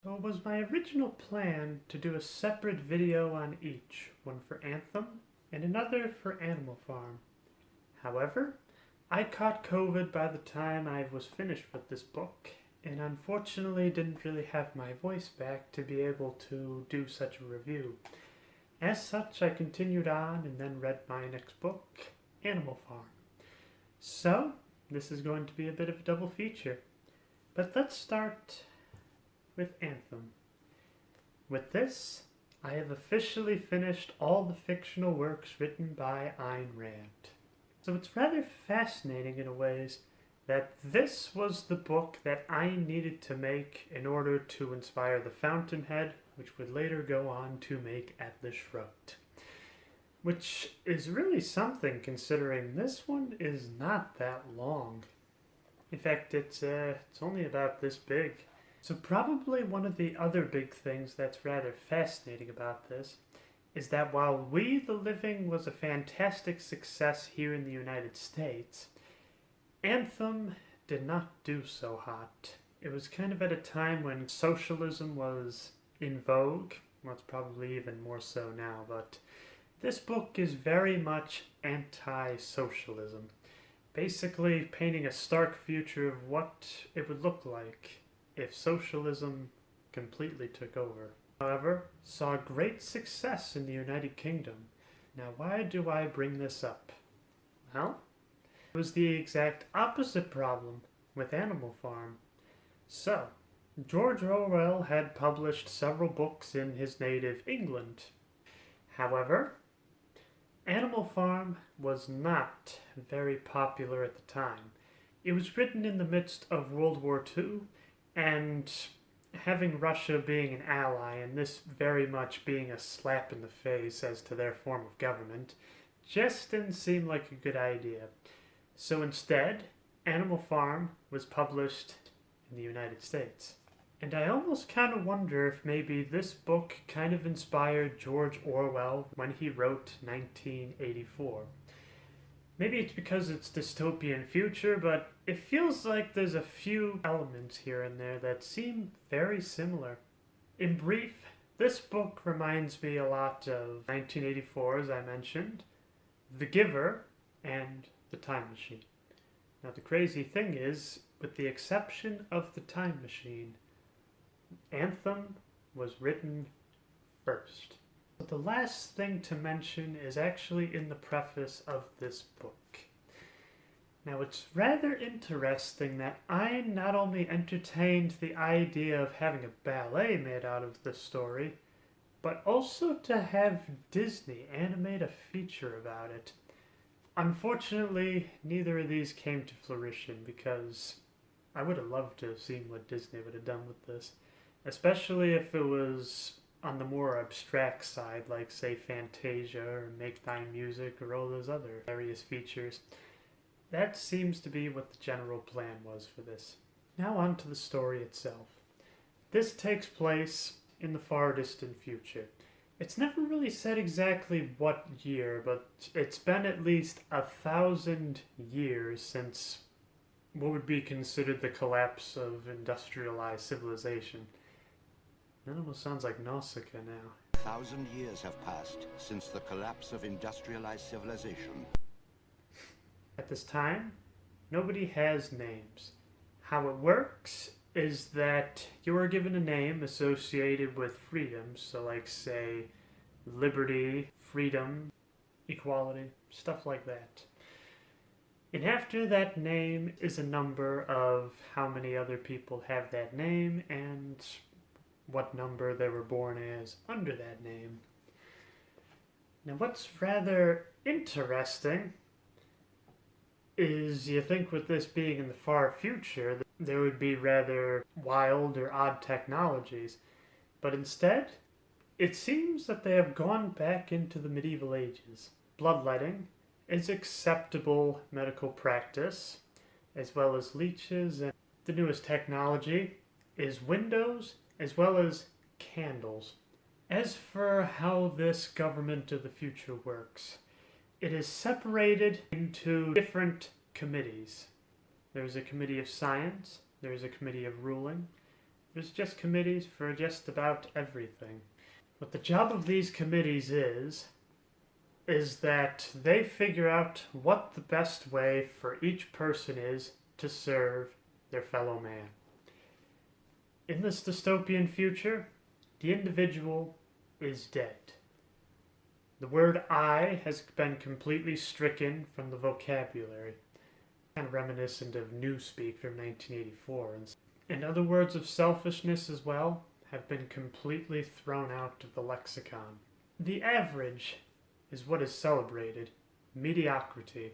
So it was my original plan to do a separate video on each, one for Anthem and another for Animal Farm. However, I caught COVID by the time I was finished with this book, and unfortunately didn't really have my voice back to be able to do such a review. As such, I continued on and then read my next book, Animal Farm. So, this is going to be a bit of a double feature. But let's start with Anthem. With this, I have officially finished all the fictional works written by Ayn Rand. So it's rather fascinating in a ways that this was the book that I needed to make in order to inspire The Fountainhead, which would later go on to make Atlas Shrugged. Which is really something considering this one is not that long. In fact, it's only about this big. So probably one of the other big things that's rather fascinating about this is that while We the Living was a fantastic success here in the United States, Anthem did not do so hot. It was kind of at a time when socialism was in vogue. Well, it's probably even more so now, but this book is very much anti-socialism, basically painting a stark future of what it would look like if socialism completely took over. However, saw great success in the United Kingdom. Now, why do I bring this up? Well, it was the exact opposite problem with Animal Farm. So, George Orwell had published several books in his native England. However, Animal Farm was not very popular at the time. It was written in the midst of World War II, and having Russia being an ally and this very much being a slap in the face as to their form of government just didn't seem like a good idea. So instead, Animal Farm was published in the United States. And I almost kind of wonder if maybe this book kind of inspired George Orwell when he wrote 1984. Maybe it's because it's dystopian future, but it feels like there's a few elements here and there that seem very similar. In brief, this book reminds me a lot of 1984, as I mentioned, The Giver, and The Time Machine. Now the crazy thing is, with the exception of The Time Machine, Anthem was written first. But the last thing to mention is actually in the preface of this book. Now it's rather interesting that I not only entertained the idea of having a ballet made out of this story, but also to have Disney animate a feature about it. Unfortunately, neither of these came to fruition because I would have loved to have seen what Disney would have done with this, especially if it was on the more abstract side, like say Fantasia or Make Thine Music or all those other various features. That seems to be what the general plan was for this. Now on to the story itself. This takes place in the far distant future. It's never really said exactly what year, but it's been at least 1,000 years since what would be considered the collapse of industrialized civilization. That almost sounds like Nausicaa now. 1,000 years have passed since the collapse of industrialized civilization. At this time, nobody has names. How it works is that you are given a name associated with freedom, so like say liberty, freedom, equality, stuff like that. And after that name is a number of how many other people have that name and what number they were born as under that name. Now what's rather interesting is you think with this being in the far future, there would be rather wild or odd technologies. But instead, it seems that they have gone back into the medieval ages. Bloodletting is acceptable medical practice, as well as leeches, and the newest technology is windows as well as candles. As for how this government of the future works, it is separated into different committees. There's a committee of science, there's a committee of ruling, There's just committees for just about everything. What the job of these committees is that they figure out what the best way for each person is to serve their fellow man. In this dystopian future, the individual is dead. The word I has been completely stricken from the vocabulary, kind of reminiscent of Newspeak from 1984. And other words of selfishness as well have been completely thrown out of the lexicon. The average is what is celebrated. Mediocrity.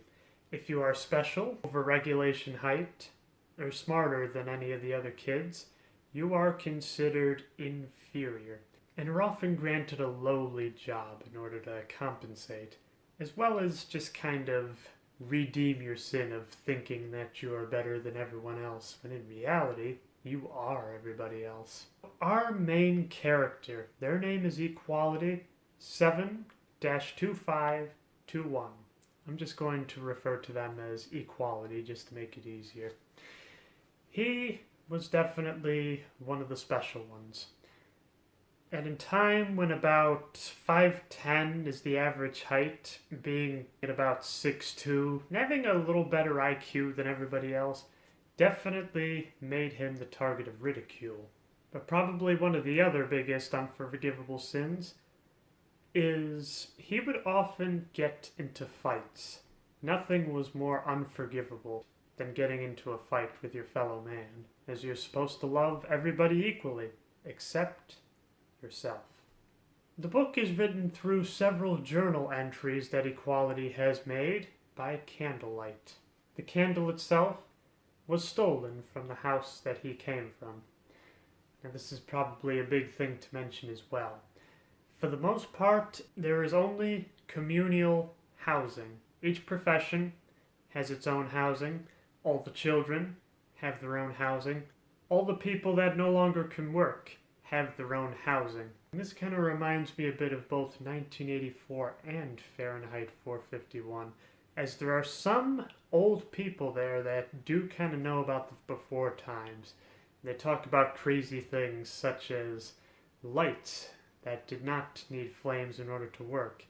If you are special, over regulation height, or smarter than any of the other kids, you are considered inferior, and are often granted a lowly job in order to compensate, as well as just kind of redeem your sin of thinking that you are better than everyone else, when in reality, you are everybody else. Our main character, their name is Equality 7-2521. I'm just going to refer to them as Equality just to make it easier. He was definitely one of the special ones. And in time when about 5'10" is the average height, being at about 6'2", and having a little better IQ than everybody else, definitely made him the target of ridicule. But probably one of the other biggest unforgivable sins is he would often get into fights. Nothing was more unforgivable than getting into a fight with your fellow man, as you're supposed to love everybody equally, except yourself. The book is written through several journal entries that Equality has made by candlelight. The candle itself was stolen from the house that he came from. Now this is probably a big thing to mention as well. For the most part, there is only communal housing. Each profession has its own housing. All the children have their own housing. All the people that no longer can work have their own housing. And this kind of reminds me a bit of both 1984 and Fahrenheit 451, as there are some old people there that do kind of know about the before times. They talk about crazy things such as lights that did not need flames in order to work,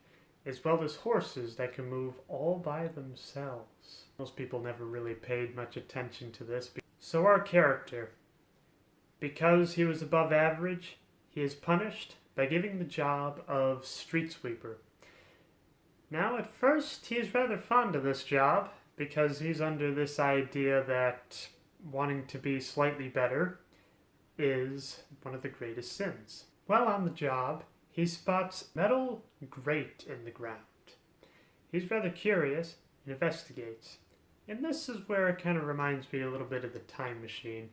as well as horses that can move all by themselves. Most people never really paid much attention to this. So our character, because he was above average, he is punished by giving the job of street sweeper. Now at first he is rather fond of this job, because he's under this idea that wanting to be slightly better is one of the greatest sins. While on the job, he spots metal grate in the ground. He's rather curious and investigates. And this is where it kind of reminds me a little bit of the Time Machine.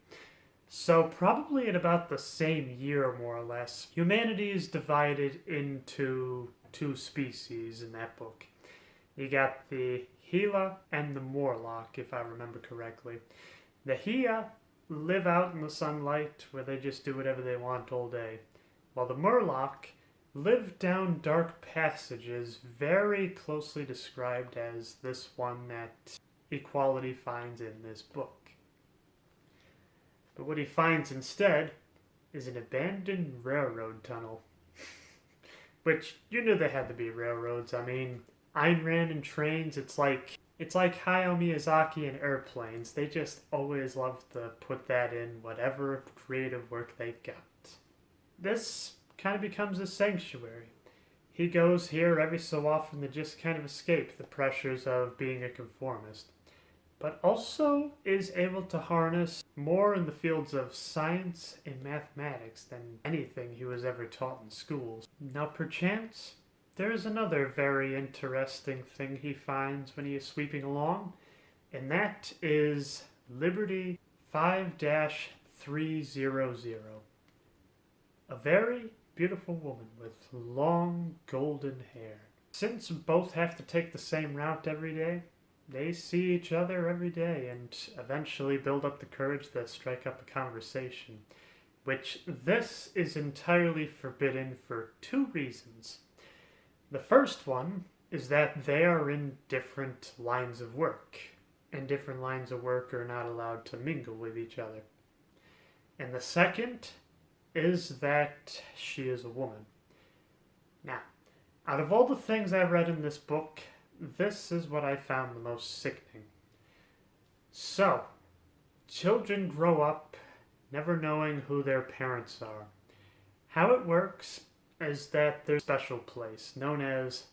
So probably at about the same year, more or less, humanity is divided into two species in that book. You got the Gila and the Morlock, if I remember correctly. The Gila live out in the sunlight where they just do whatever they want all day, while the Murloc live down dark passages very closely described as this one that Equality finds in this book. But what he finds instead is an abandoned railroad tunnel. Which, you knew there had to be railroads. I mean, Ayn Rand and trains, it's like Hayao Miyazaki and airplanes. They just always love to put that in whatever creative work they got. This kind of becomes a sanctuary. He goes here every so often to just kind of escape the pressures of being a conformist, but also is able to harness more in the fields of science and mathematics than anything he was ever taught in schools. Now perchance, there is another very interesting thing he finds when he is sweeping along, and that is Liberty 5-300. A very beautiful woman with long golden hair. Since both have to take the same route every day, they see each other every day and eventually build up the courage to strike up a conversation, which this is entirely forbidden for two reasons. The first one is that they are in different lines of work, and different lines of work are not allowed to mingle with each other. And the second is that she is a woman. Now, out of all the things I've read in this book, this is what I found the most sickening. So, children grow up never knowing who their parents are. How it works is that there's a special place known as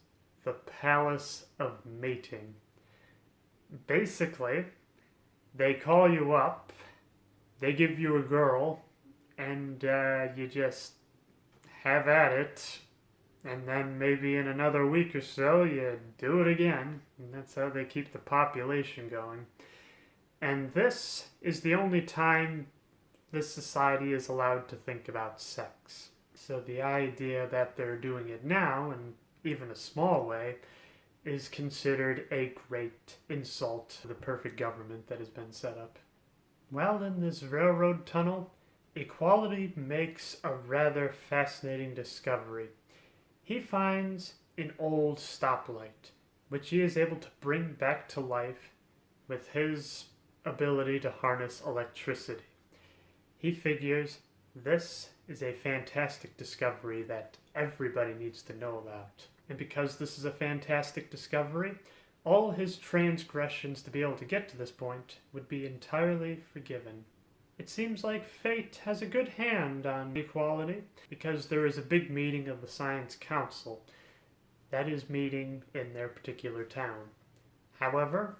the Palace of Mating. Basically, they call you up, they give you a girl, and you just have at it. And then maybe in another week or so, you do it again. And that's how they keep the population going. And this is the only time this society is allowed to think about sex. So the idea that they're doing it now, in even a small way, is considered a great insult to the perfect government that has been set up. Well, in this railroad tunnel, Equality makes a rather fascinating discovery. He finds an old stoplight, which he is able to bring back to life with his ability to harness electricity. He figures this is a fantastic discovery that everybody needs to know about. And because this is a fantastic discovery, all his transgressions to be able to get to this point would be entirely forgiven. It seems like fate has a good hand on equality because there is a big meeting of the Science Council that is meeting in their particular town. However,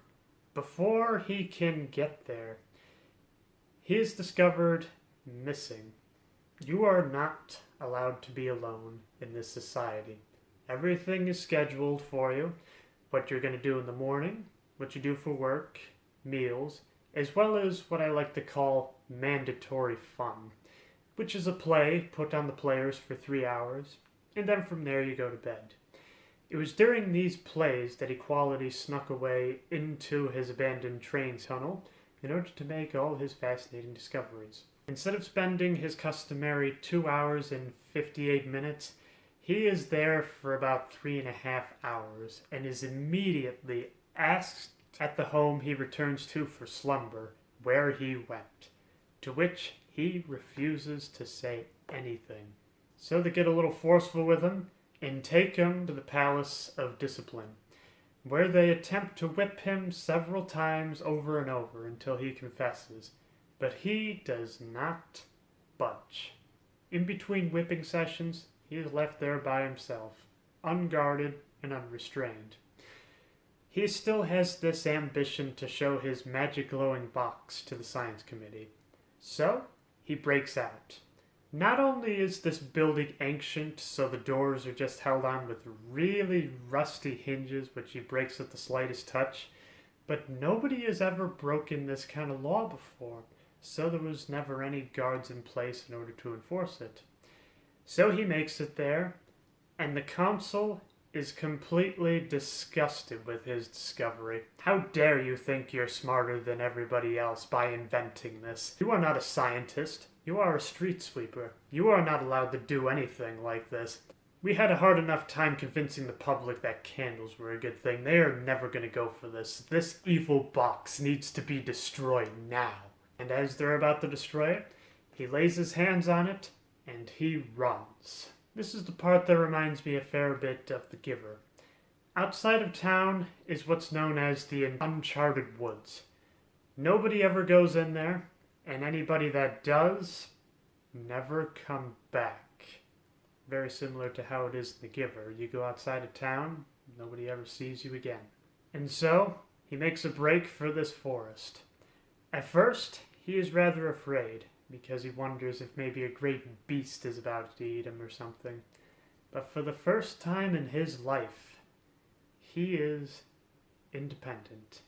before he can get there, he is discovered missing. You are not allowed to be alone in this society. Everything is scheduled for you. What you're going to do in the morning, what you do for work, meals, as well as what I like to call mandatory fun, which is a play put on the players for 3 hours, and then from there you go to bed. It was during these plays that Equality snuck away into his abandoned train tunnel in order to make all his fascinating discoveries. Instead of spending his customary 2 hours and 58 minutes, he is there for about 3.5 hours and is immediately asked at the home he returns to for slumber where he went, to which he refuses to say anything. So they get a little forceful with him and take him to the Palace of Discipline, where they attempt to whip him several times over and over until he confesses, but he does not budge. In between whipping sessions, he is left there by himself, unguarded and unrestrained. He still has this ambition to show his magic glowing box to the science committee. So, he breaks out. Not only is this building ancient, so the doors are just held on with really rusty hinges which he breaks at the slightest touch, but nobody has ever broken this kind of law before, so there was never any guards in place in order to enforce it. So he makes it there, and the council is completely disgusted with his discovery. How dare you think you're smarter than everybody else by inventing this? You are not a scientist. You are a street sweeper. You are not allowed to do anything like this. We had a hard enough time convincing the public that candles were a good thing. They are never going to go for this. This evil box needs to be destroyed now. And as they're about to destroy it, he lays his hands on it and he runs. This is the part that reminds me a fair bit of The Giver. Outside of town is what's known as the Uncharted Woods. Nobody ever goes in there, and anybody that does never come back. Very similar to how it is in The Giver. You go outside of town, nobody ever sees you again. And so, he makes a break for this forest. At first, he is rather afraid, because he wonders if maybe a great beast is about to eat him or something. But for the first time in his life, he is independent.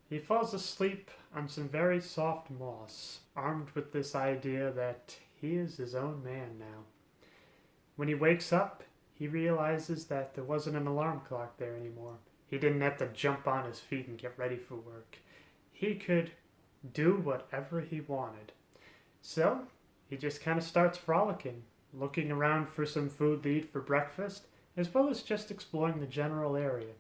He falls asleep on some very soft moss, armed with this idea that he is his own man now. When he wakes up, he realizes that there wasn't an alarm clock there anymore. He didn't have to jump on his feet and get ready for work. He could do whatever he wanted. So, he just kind of starts frolicking, looking around for some food to eat for breakfast, as well as just exploring the general area.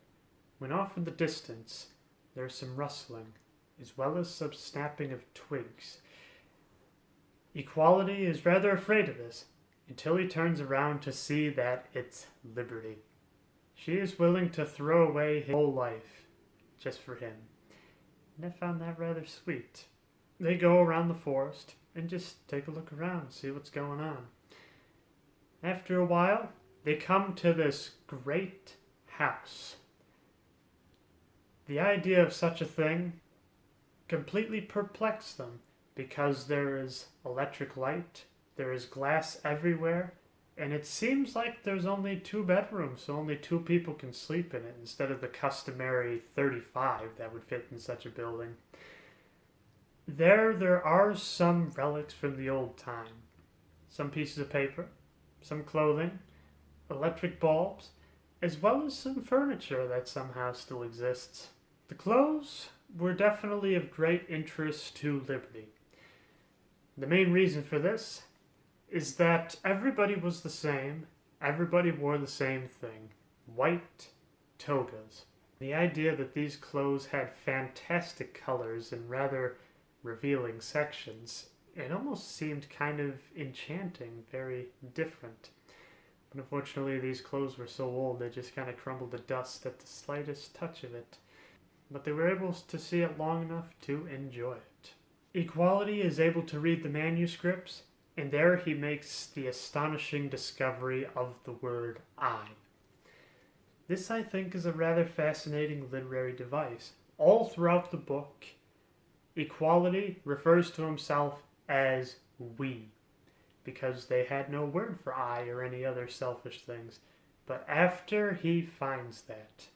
When off in the distance, there's some rustling, as well as some snapping of twigs. Equality is rather afraid of this, until he turns around to see that it's liberty. She is willing to throw away his whole life just for him. And I found that rather sweet. They go around the forest and just take a look around, see what's going on. After a while, they come to this great house. The idea of such a thing completely perplexed them, because there is electric light, there is glass everywhere, and it seems like there's only 2 bedrooms, so only 2 people can sleep in it instead of the customary 35 that would fit in such a building. There are some relics from the old time. Some pieces of paper, some clothing, electric bulbs, as well as some furniture that somehow still exists. The clothes were definitely of great interest to Liberty. The main reason for this is that everybody was the same, everybody wore the same thing, white togas. The idea that these clothes had fantastic colors and rather revealing sections, it almost seemed kind of enchanting, very different. But unfortunately these clothes were so old they just kind of crumbled to dust at the slightest touch of it. But they were able to see it long enough to enjoy it. Equality is able to read the manuscripts, and there he makes the astonishing discovery of the word I. This, I think, is a rather fascinating literary device. All throughout the book, Equality refers to himself as we, because they had no word for I or any other selfish things. But after he finds that,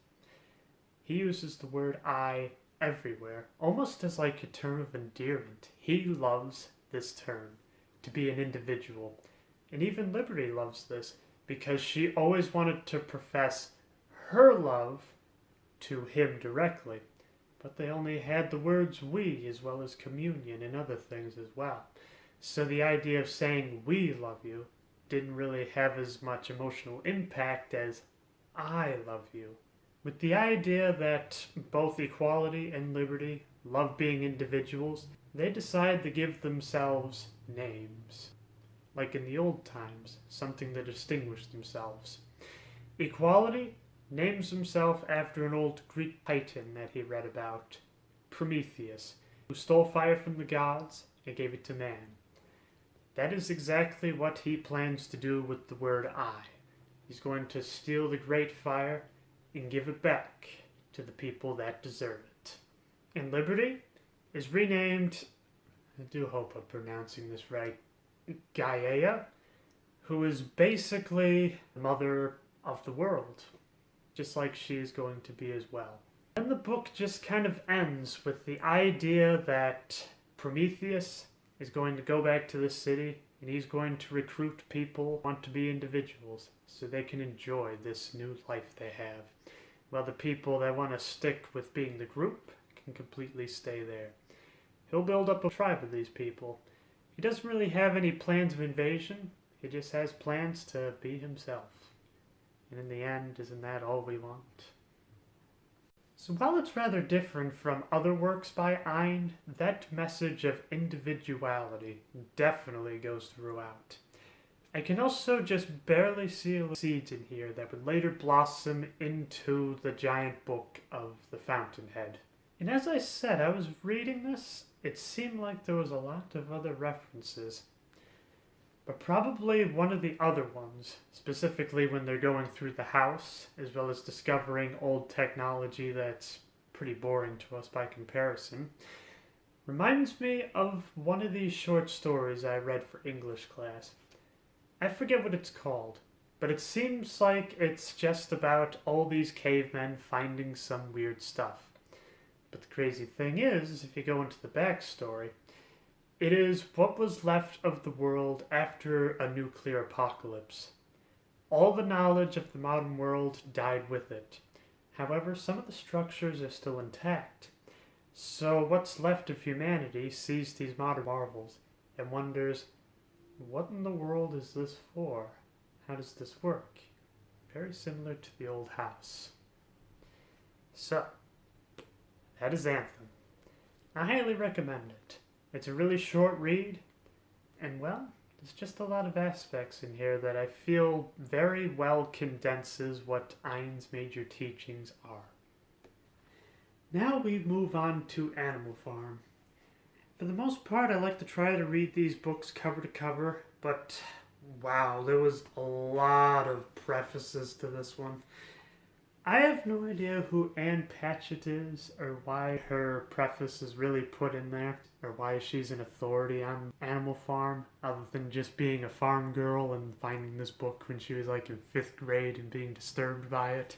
he uses the word I everywhere, almost as like a term of endearment. He loves this term, to be an individual. And even Liberty loves this, because she always wanted to profess her love to him directly. But they only had the words we, as well as communion and other things as well. So the idea of saying we love you didn't really have as much emotional impact as I love you. With the idea that both Equality and Liberty love being individuals, they decide to give themselves names. Like in the old times, something to distinguish themselves. Equality names himself after an old Greek titan that he read about, Prometheus, who stole fire from the gods and gave it to man. That is exactly what he plans to do with the word I. He's going to steal the great fire and give it back to the people that deserve it. And Liberty is renamed, I do hope I'm pronouncing this right, Gaia, who is basically the mother of the world, just like she is going to be as well. And the book just kind of ends with the idea that Prometheus is going to go back to the city and he's going to recruit people who want to be individuals so they can enjoy this new life they have, while the people that want to stick with being the group can completely stay there. He'll build up a tribe of these people. He doesn't really have any plans of invasion, he just has plans to be himself. And in the end, isn't that all we want? So while it's rather different from other works by Ein, that message of individuality definitely goes throughout. I can also just barely see seeds in here that would later blossom into the giant book of the Fountainhead. And as I said, I was reading this, it seemed like there was a lot of other references. But probably one of the other ones, specifically when they're going through the house, as well as discovering old technology that's pretty boring to us by comparison, reminds me of one of these short stories I read for English class. I forget what it's called, but it seems like it's just about all these cavemen finding some weird stuff. But the crazy thing is, if you go into the backstory, it is what was left of the world after a nuclear apocalypse. All the knowledge of the modern world died with it. However, some of the structures are still intact. So what's left of humanity sees these modern marvels and wonders, what in the world is this for? How does this work? Very similar to the old house. So, that is Anthem. I highly recommend it. It's a really short read, And well, there's just a lot of aspects in here that I feel very well condenses what Ein's major teachings are. Now we move on to Animal Farm. For the most part, I like to try to read these books cover to cover, but wow, there was a lot of prefaces to this one. I have no idea who Ann Patchett is, or why her preface is really put in there, or why she's an authority on Animal Farm, other than just being a farm girl and finding this book when she was like in 5th grade and being disturbed by it.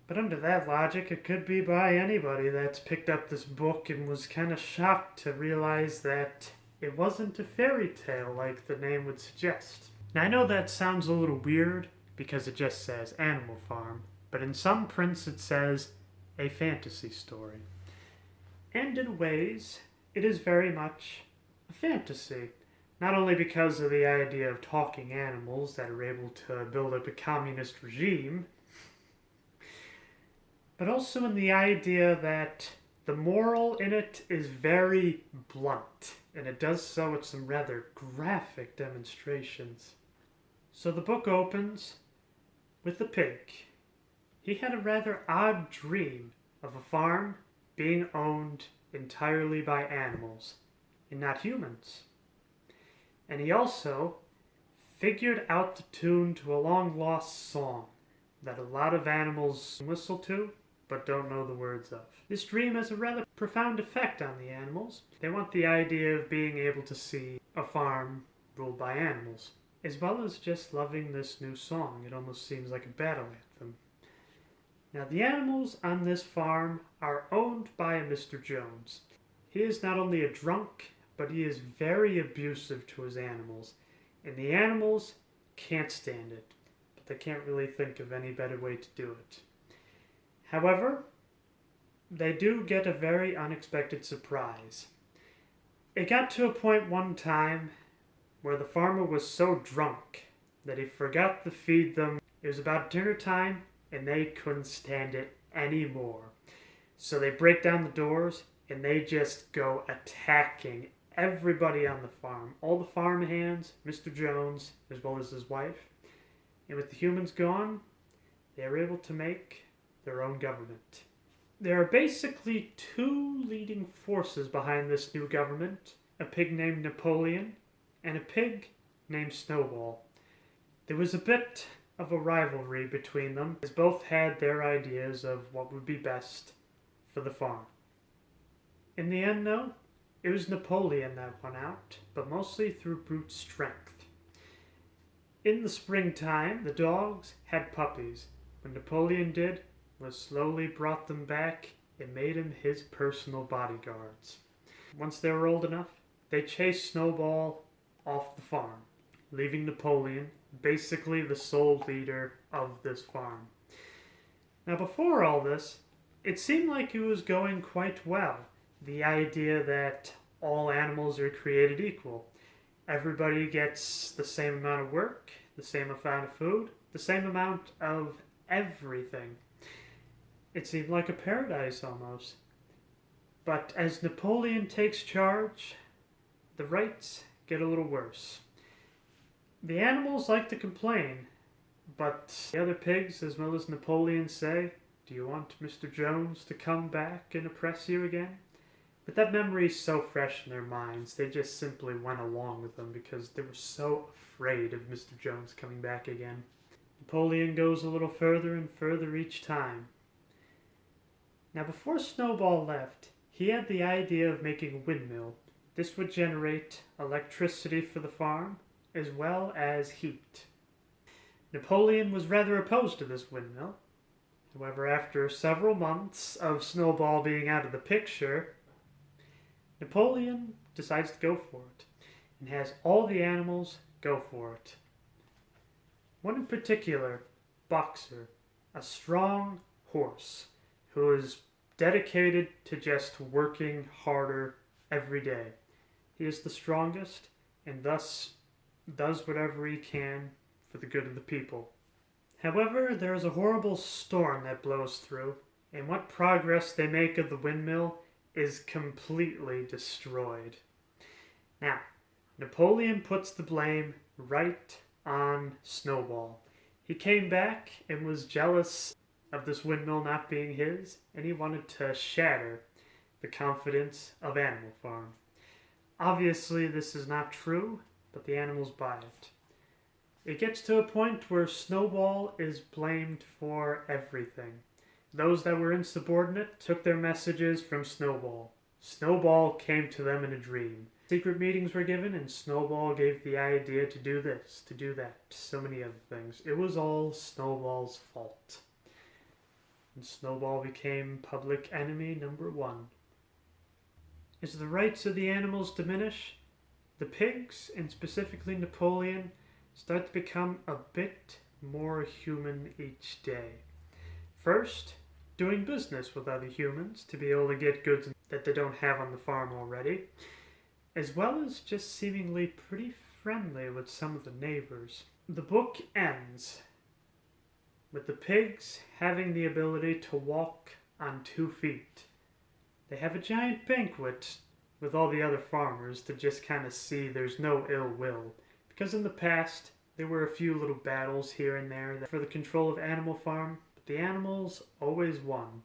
But under that logic, it could be by anybody that's picked up this book and was kind of shocked to realize that it wasn't a fairy tale like the name would suggest. Now I know that sounds a little weird, because it just says Animal Farm, but in some prints it says a fantasy story. And in ways, it is very much a fantasy. Not only because of the idea of talking animals that are able to build up a communist regime, but also in the idea that the moral in it is very blunt, and it does so with some rather graphic demonstrations. So the book opens with a pig. He had a rather odd dream of a farm being owned entirely by animals and not humans. And he also figured out the tune to a long-lost song that a lot of animals whistle to but don't know the words of. This dream has a rather profound effect on the animals. They want the idea of being able to see a farm ruled by animals, as well as just loving this new song. It almost seems like a battle anthem. Now, the animals on this farm are owned by a Mr. Jones. He is not only a drunk, but he is very abusive to his animals. And the animals can't stand it, but they can't really think of any better way to do it. However, they do get a very unexpected surprise. It got to a point one time where the farmer was so drunk that he forgot to feed them. It was about dinner time, and they couldn't stand it anymore. So they break down the doors, and they just go attacking everybody on the farm. All the farm hands, Mr. Jones, as well as his wife. And with the humans gone, they are able to make their own government. There are basically two leading forces behind this new government: a pig named Napoleon and a pig named Snowball. There was a bit of a rivalry between them, as both had their ideas of what would be best for the farm. In the end, though, it was Napoleon that won out, but mostly through brute strength. In the springtime, the dogs had puppies. What Napoleon did was slowly brought them back and made him his personal bodyguards. Once they were old enough, they chased Snowball off the farm, leaving Napoleon basically the sole leader of this farm. Now, before all this, it seemed like it was going quite well. The idea that all animals are created equal. Everybody gets the same amount of work, the same amount of food, the same amount of everything. It seemed like a paradise almost. But as Napoleon takes charge, the rights get a little worse. The animals like to complain, but the other pigs, as well as Napoleon, say, "Do you want Mr. Jones to come back and oppress you again?" But that memory is so fresh in their minds, they just simply went along with them because they were so afraid of Mr. Jones coming back again. Napoleon goes a little further and further each time. Now, before Snowball left, he had the idea of making a windmill. This would generate electricity for the farm, as well as heat. Napoleon was rather opposed to this windmill. However, after several months of Snowball being out of the picture, Napoleon decides to go for it, and has all the animals go for it. One in particular, Boxer, a strong horse, who is dedicated to just working harder every day. He is the strongest, and thus does whatever he can for the good of the people. However, there is a horrible storm that blows through, and what progress they make of the windmill is completely destroyed. Now, Napoleon puts the blame right on Snowball. He came back and was jealous of this windmill not being his, and he wanted to shatter the confidence of Animal Farm. Obviously, this is not true, but the animals buy it. It gets to a point where Snowball is blamed for everything. Those that were insubordinate took their messages from Snowball. Snowball came to them in a dream. Secret meetings were given, and Snowball gave the idea to do this, to do that, so many other things. It was all Snowball's fault. And Snowball became public enemy number one. As the rights of the animals diminish, the pigs, and specifically Napoleon, start to become a bit more human each day. First, doing business with other humans to be able to get goods that they don't have on the farm already, as well as just seemingly pretty friendly with some of the neighbors. The book ends with the pigs having the ability to walk on 2 feet. They have a giant banquet with all the other farmers to just kind of see there's no ill will. Because in the past, there were a few little battles here and there for the control of Animal Farm, but the animals always won.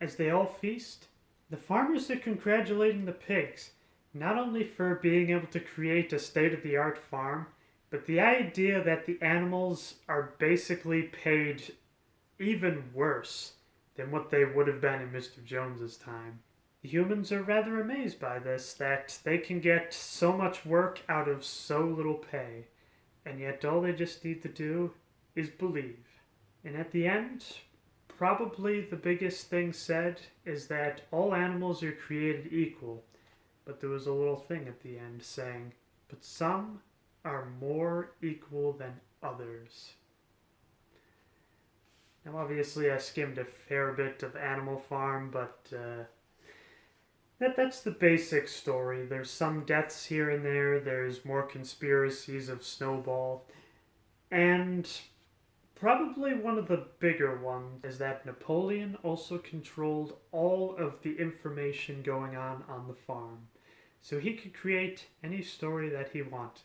As they all feast, the farmers are congratulating the pigs, not only for being able to create a state-of-the-art farm, but the idea that the animals are basically paid even worse than what they would have been in Mr. Jones's time. The humans are rather amazed by this, that they can get so much work out of so little pay, and yet all they just need to do is believe. And at the end, probably the biggest thing said is that all animals are created equal, but there was a little thing at the end saying, but some are more equal than others. Now obviously I skimmed a fair bit of Animal Farm, but that's the basic story. There's some deaths here and there, there's more conspiracies of Snowball, and probably one of the bigger ones is that Napoleon also controlled all of the information going on the farm. So he could create any story that he wanted.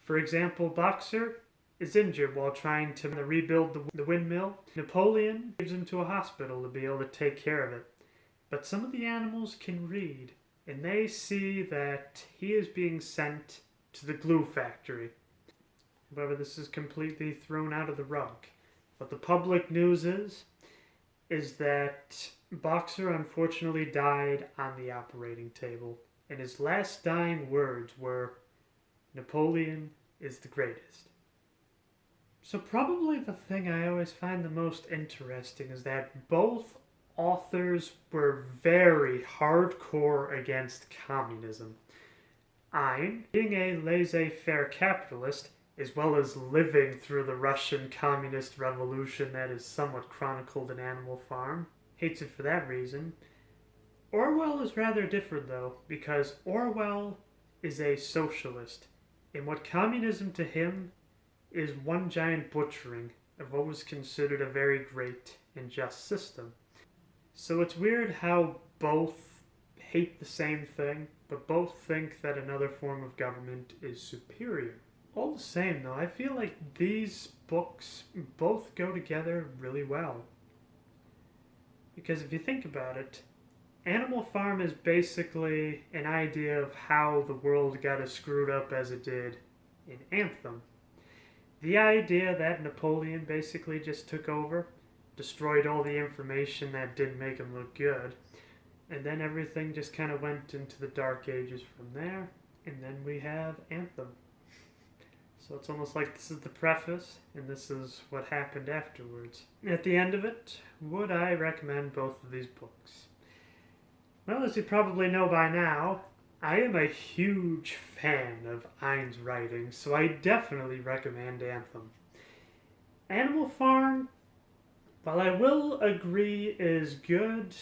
For example, Boxer is injured while trying to rebuild the windmill. Napoleon gives him to a hospital to be able to take care of it. But some of the animals can read, and they see that he is being sent to the glue factory. However, this is completely thrown out of the rug. What the public news is that Boxer unfortunately died on the operating table, and his last dying words were, "Napoleon is the greatest." So probably the thing I always find the most interesting is that both authors were very hardcore against communism. Ein, being a laissez-faire capitalist, as well as living through the Russian communist revolution that is somewhat chronicled in Animal Farm, hates it for that reason. Orwell is rather different though, because Orwell is a socialist, and what communism to him is one giant butchering of what was considered a very great and just system. So it's weird how both hate the same thing, but both think that another form of government is superior. All the same though, I feel like these books both go together really well. Because if you think about it, Animal Farm is basically an idea of how the world got as screwed up as it did in Anthem. The idea that Napoleon basically just took over, destroyed all the information that didn't make him look good, and then everything just kind of went into the dark ages from there, and then we have Anthem. So it's almost like this is the preface, and this is what happened afterwards. At the end of it, would I recommend both of these books? Well, as you probably know by now, I am a huge fan of Ein's writing, so I definitely recommend Anthem. Animal Farm, while I will agree is good,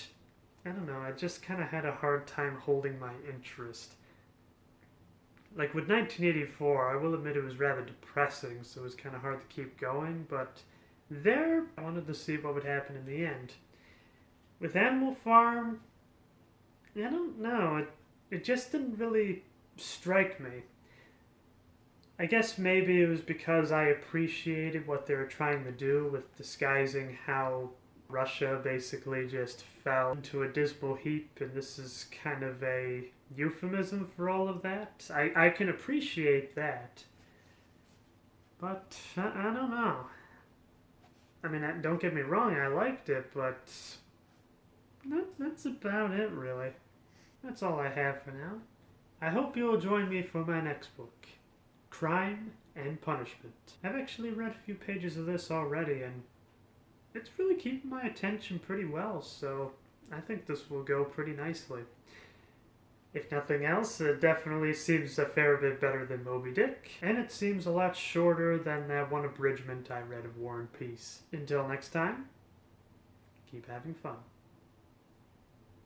I don't know, I just kind of had a hard time holding my interest. Like with 1984, I will admit it was rather depressing, so it was kind of hard to keep going, but there, I wanted to see what would happen in the end. With Animal Farm, I don't know, it just didn't really strike me. I guess maybe it was because I appreciated what they were trying to do with disguising how Russia basically just fell into a dismal heap, and this is kind of a euphemism for all of that. I can appreciate that, but I don't know. I mean, don't get me wrong, I liked it, but that's about it, really. That's all I have for now. I hope you'll join me for my next book, Crime and Punishment. I've actually read a few pages of this already, and it's really keeping my attention pretty well, so I think this will go pretty nicely. If nothing else, it definitely seems a fair bit better than Moby Dick, and it seems a lot shorter than that one abridgment I read of War and Peace. Until next time, keep having fun.